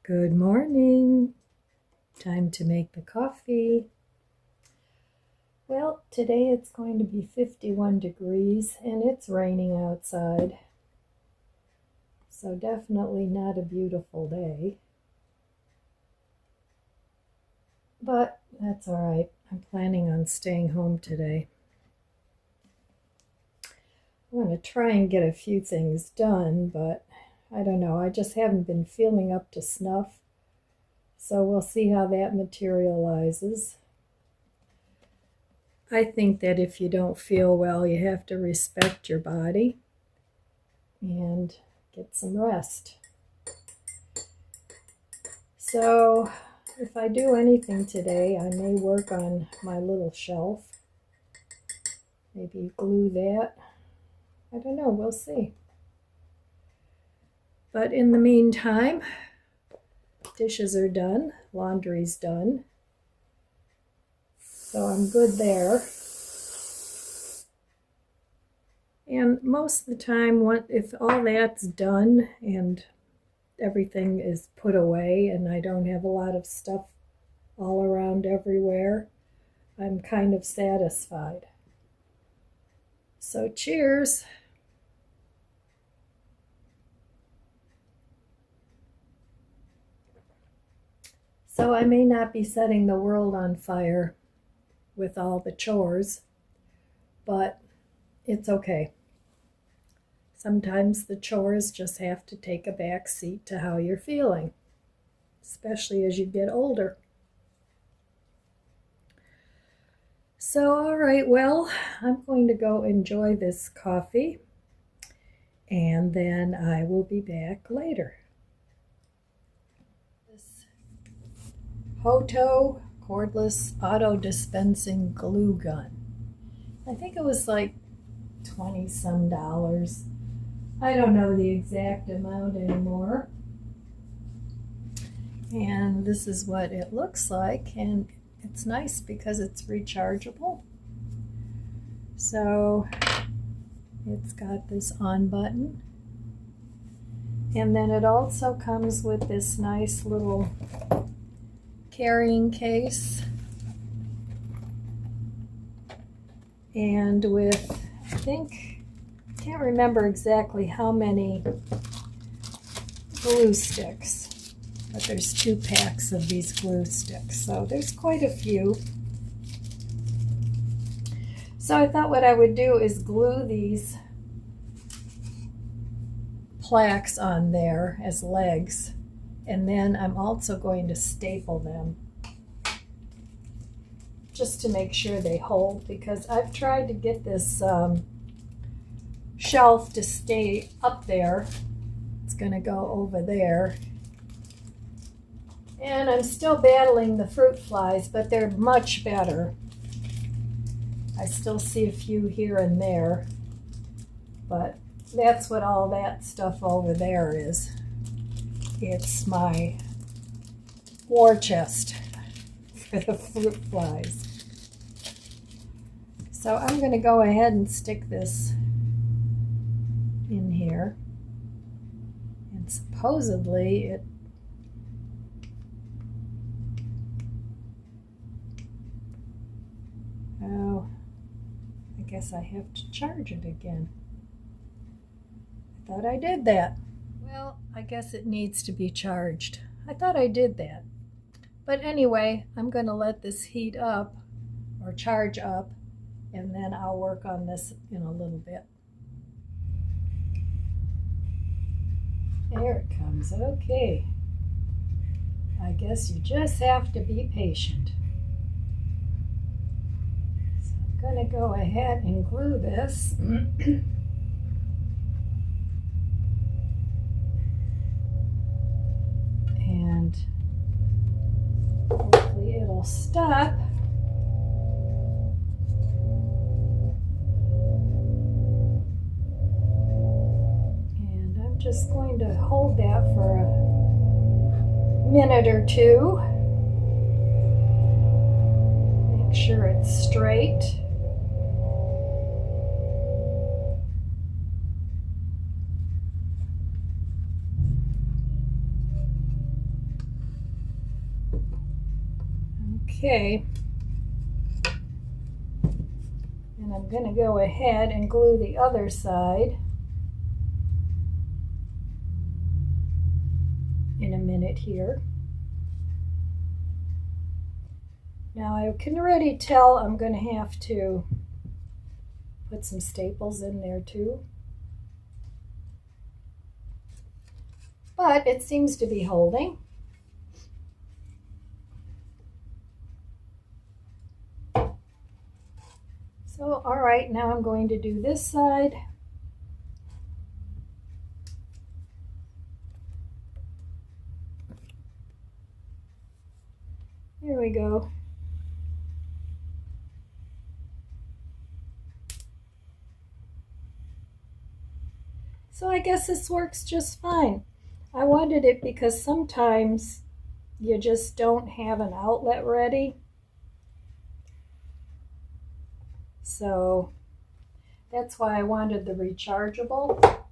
Good morning. Time to make the coffee. Well, today it's going to be 51 degrees and it's raining outside. So definitely not a beautiful day. But that's all right. I'm planning on staying home today. I'm going to try and get a few things done, but I don't know. I just haven't been feeling up to snuff. So we'll see how that materializes. I think that if you don't feel well, you have to respect your body and get some rest. So if I do anything today, I may work on my little shelf. Maybe glue that. I don't know, we'll see. But in the meantime, dishes are done, laundry's done. So I'm good there. And most of the time, if all that's done and everything is put away and I don't have a lot of stuff all around everywhere, I'm kind of satisfied. So cheers. So I may not be setting the world on fire with all the chores, but it's okay. Sometimes the chores just have to take a back seat to how you're feeling, especially as you get older. So, all right, well, I'm going to go enjoy this coffee, and then I will be back later. This Hoto cordless auto dispensing glue gun. I think it was like $20-some. I don't know the exact amount anymore. And this is what it looks like, and it's nice because it's rechargeable. So it's got this on button. And then it also comes with this nice little carrying case. And with, I can't remember exactly how many glue sticks, but there's 2 packs of these glue sticks. So there's quite a few. So I thought what I would do is glue these plaques on there as legs, and then I'm also going to staple them just to make sure they hold, because I've tried to get this shelf to stay up there. It's going to go over there. And I'm still battling the fruit flies, but they're much better. I still see a few here and there, but that's what all that stuff over there is. It's my war chest for the fruit flies. So I'm going to go ahead and stick this in here. And supposedly it I guess I have to charge it again. I thought I did that. Well, I guess it needs to be charged. I thought I did that. But anyway, I'm going to let this heat up or charge up, and then I'll work on this in a little bit. There it comes. Okay. I guess you just have to be patient. So I'm going to go ahead and glue this. And hopefully it'll stop. And I'm just going to hold that for a minute or two. Make sure it's straight. Okay. And I'm going to go ahead and glue the other side in a minute here. Now I can already tell I'm going to have to put some staples in there too. But it seems to be holding. So, all right, now I'm going to do this side. There we go. So I guess this works just fine. I wanted it because sometimes you just don't have an outlet ready. So that's why I wanted the rechargeable.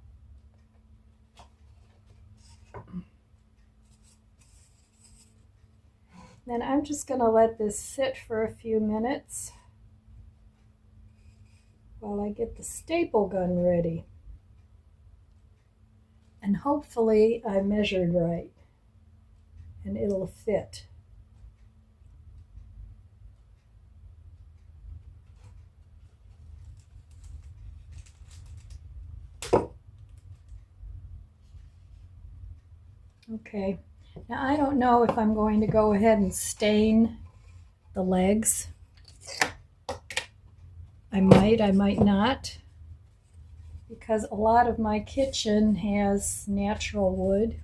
Then I'm just going to let this sit for a few minutes while I get the staple gun ready. And hopefully I measured right and it'll fit. Okay, now I don't know if I'm going to go ahead and stain the legs. I might not, because a lot of my kitchen has natural wood.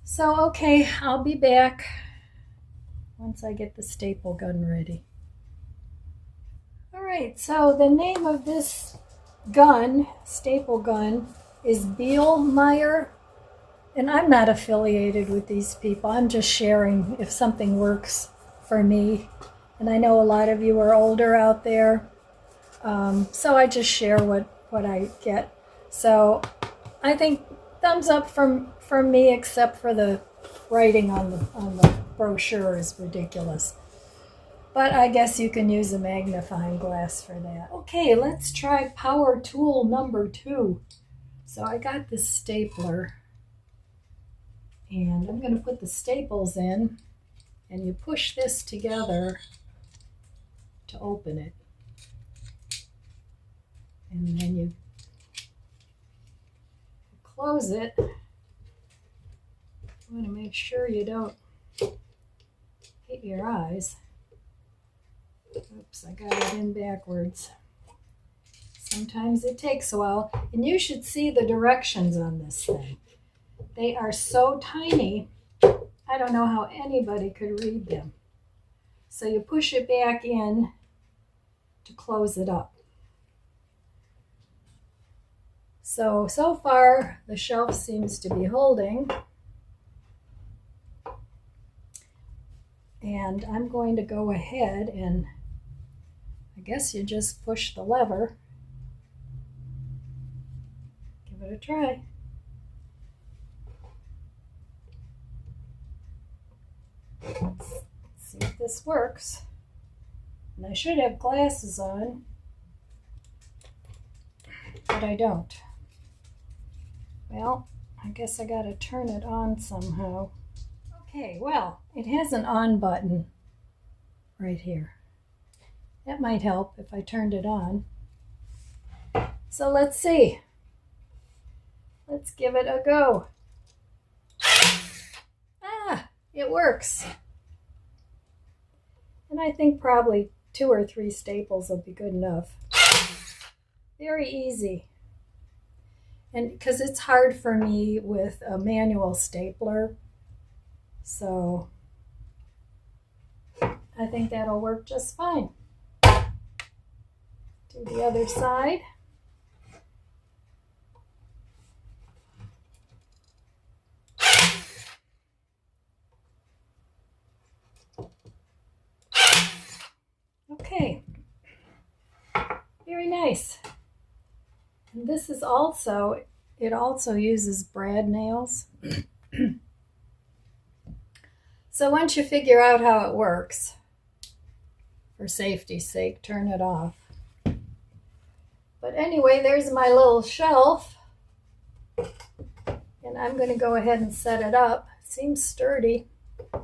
So, okay, I'll be back once I get the staple gun ready. All right, so the name of this gun, staple gun, is Bielmeier, and I'm not affiliated with these people. I'm just sharing if something works for me. And I know a lot of you are older out there, so I just share what I get. So I think thumbs up from me, except for the writing on the brochure is ridiculous. But I guess you can use a magnifying glass for that. Okay, let's try power tool number 2. So I got this stapler, and I'm going to put the staples in, and you push this together to open it. And then you close it. You want to make sure you don't hit your eyes. Oops, I got it in backwards. Sometimes it takes a while, and you should see the directions on this thing. They are so tiny, I don't know how anybody could read them. So you push it back in to close it up. So far the shelf seems to be holding. And I'm going to go ahead and I guess you just push the lever. Give it a try. Let's see if this works. And I should have glasses on, but I don't. Well, I guess I gotta turn it on somehow. Okay, well, it has an on button right here. That might help if I turned it on. So let's see. Let's give it a go. Ah, it works. And I think probably 2 or 3 staples will be good enough. Very easy. And because it's hard for me with a manual stapler, so I think that'll work just fine. Do the other side. Okay, very nice. And this is also, it also uses brad nails. So once you figure out how it works, for safety's sake, turn it off. But anyway, there's my little shelf. And I'm going to go ahead and set it up. It seems sturdy. I'm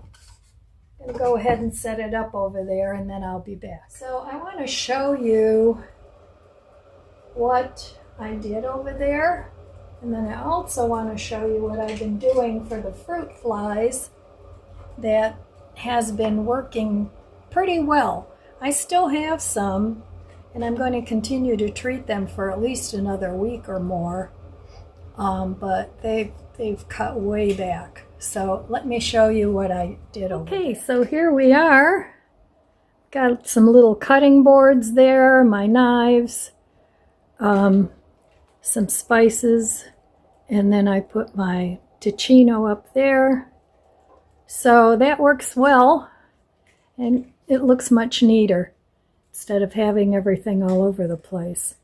going to go ahead and set it up over there, and then I'll be back. So I want to show you what I did over there. And then I also want to show you what I've been doing for the fruit flies that has been working pretty well. I still have some, and I'm going to continue to treat them for at least another week or more. But they've cut way back. So let me show you what I did over there. Okay, so here we are. Got some little cutting boards there, my knives, some spices, and then I put my Ticino up there. So that works well, and it looks much neater instead of having everything all over the place.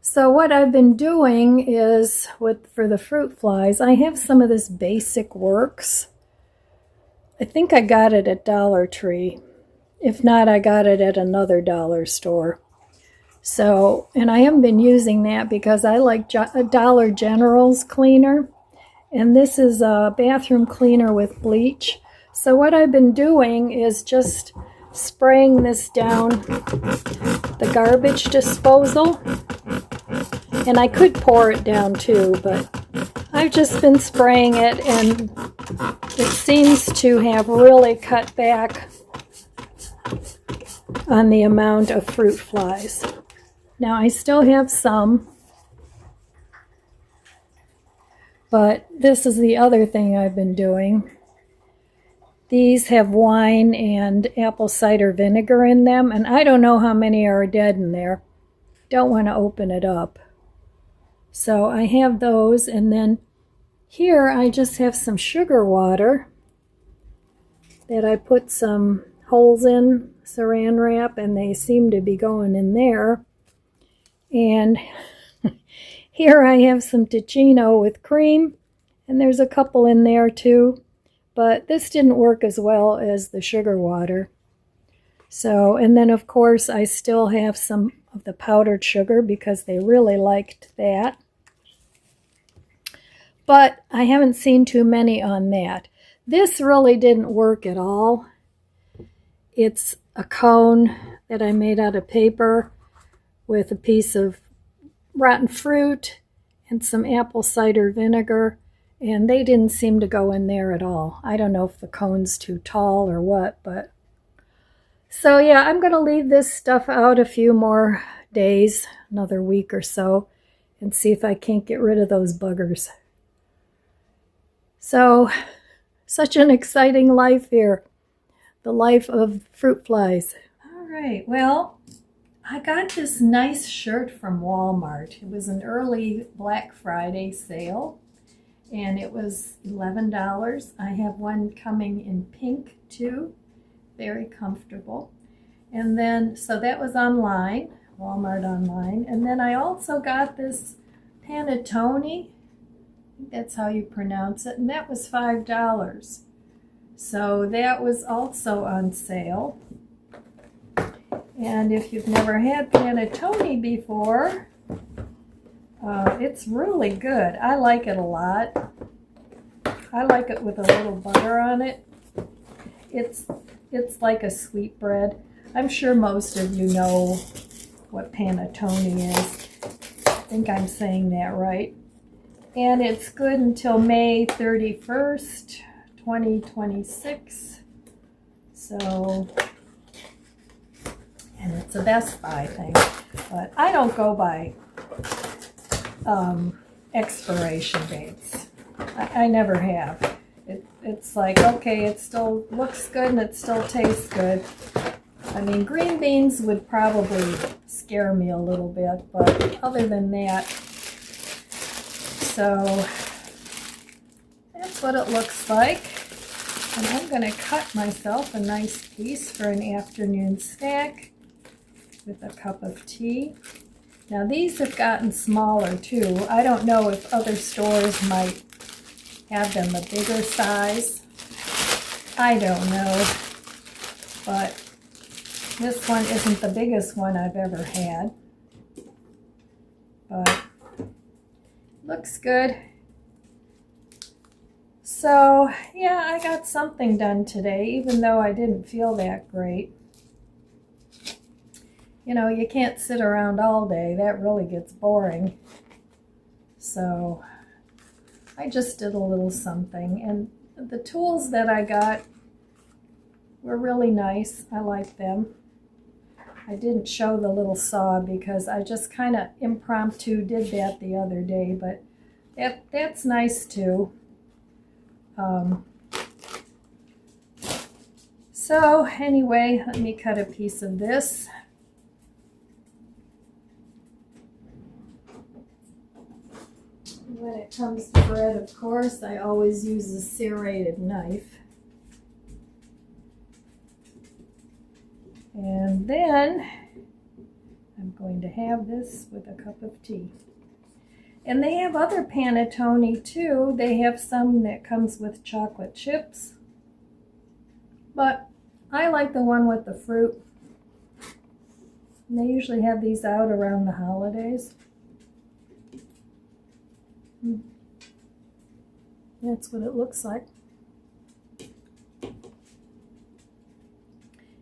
So what I've been doing is, for the fruit flies, I have some of this Basic Works. I think I got it at Dollar Tree. If not, I got it at another dollar store. So, and I haven't been using that because I like a Dollar General's cleaner. And this is a bathroom cleaner with bleach. So what I've been doing is just spraying this down the garbage disposal. And I could pour it down too, but I've just been spraying it, and it seems to have really cut back on the amount of fruit flies. Now I still have some, but this is the other thing I've been doing. These have wine and apple cider vinegar in them, and I don't know how many are dead in there. Don't want to open it up. So I have those, and then here I just have some sugar water that I put some holes in saran wrap, and they seem to be going in there. And here I have some Ticino with cream, and there's a couple in there too, but this didn't work as well as the sugar water. So, and then of course I still have some of the powdered sugar because they really liked that. But I haven't seen too many on that. This really didn't work at all. It's a cone that I made out of paper with a piece of rotten fruit and some apple cider vinegar, and they didn't seem to go in there at all. I don't know if the cone's too tall or what, but so yeah, I'm going to leave this stuff out a few more days, another week or so, and see if I can't get rid of those buggers. So, such an exciting life here. The life of fruit flies. All right, well, I got this nice shirt from Walmart. It was an early Black Friday sale, and it was $11. I have one coming in pink too. Very comfortable. And then, so that was online, Walmart online. And then I also got this Panettone. I think that's how you pronounce it. And that was $5. So that was also on sale. And if you've never had Panettone before, it's really good. I like it a lot. I like it with a little butter on it. It's like a sweetbread. I'm sure most of you know what Panettone is. I think I'm saying that right. And it's good until May 31st, 2026. So, and it's a Best Buy thing. But I don't go by expiration dates. I never have. It's like, okay, it still looks good and it still tastes good. I mean, green beans would probably scare me a little bit, but other than that, so that's what it looks like. And I'm going to cut myself a nice piece for an afternoon snack with a cup of tea. Now these have gotten smaller too. I don't know if other stores might have them a bigger size. I don't know, but this one isn't the biggest one I've ever had, but looks good. So yeah, I got something done today, even though I didn't feel that great. You know, you can't sit around all day. That really gets boring. So I just did a little something, and the tools that I got were really nice. I like them. I didn't show the little saw because I just kind of impromptu did that the other day, but that's nice too. So anyway, let me cut a piece of this. When it comes to bread, of course, I always use a serrated knife. And then I'm going to have this with a cup of tea. And they have other panettone too. They have some that comes with chocolate chips. But I like the one with the fruit. And they usually have these out around the holidays. That's what it looks like.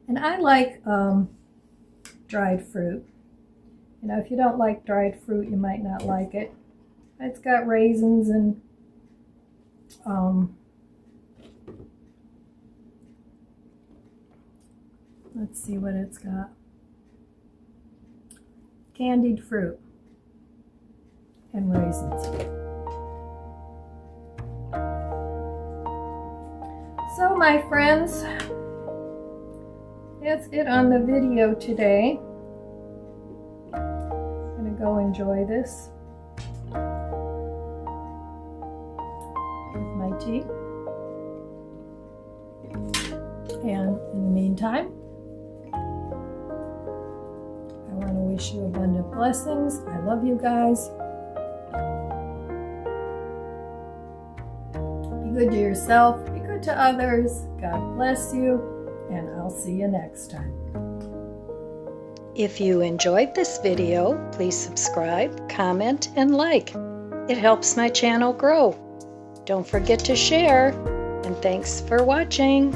And I like dried fruit. You know, if you don't like dried fruit, you might not like it. It's got raisins and let's see what it's got. Candied fruit and raisins. So my friends, that's it on the video today. I'm gonna go enjoy this with my tea. And in the meantime, I want to wish you abundant blessings. I love you guys. Be good to yourself. Be good to others. God bless you. And I'll see you next time. If you enjoyed this video, please subscribe, comment, and like. It helps my channel grow. Don't forget to share, and thanks for watching.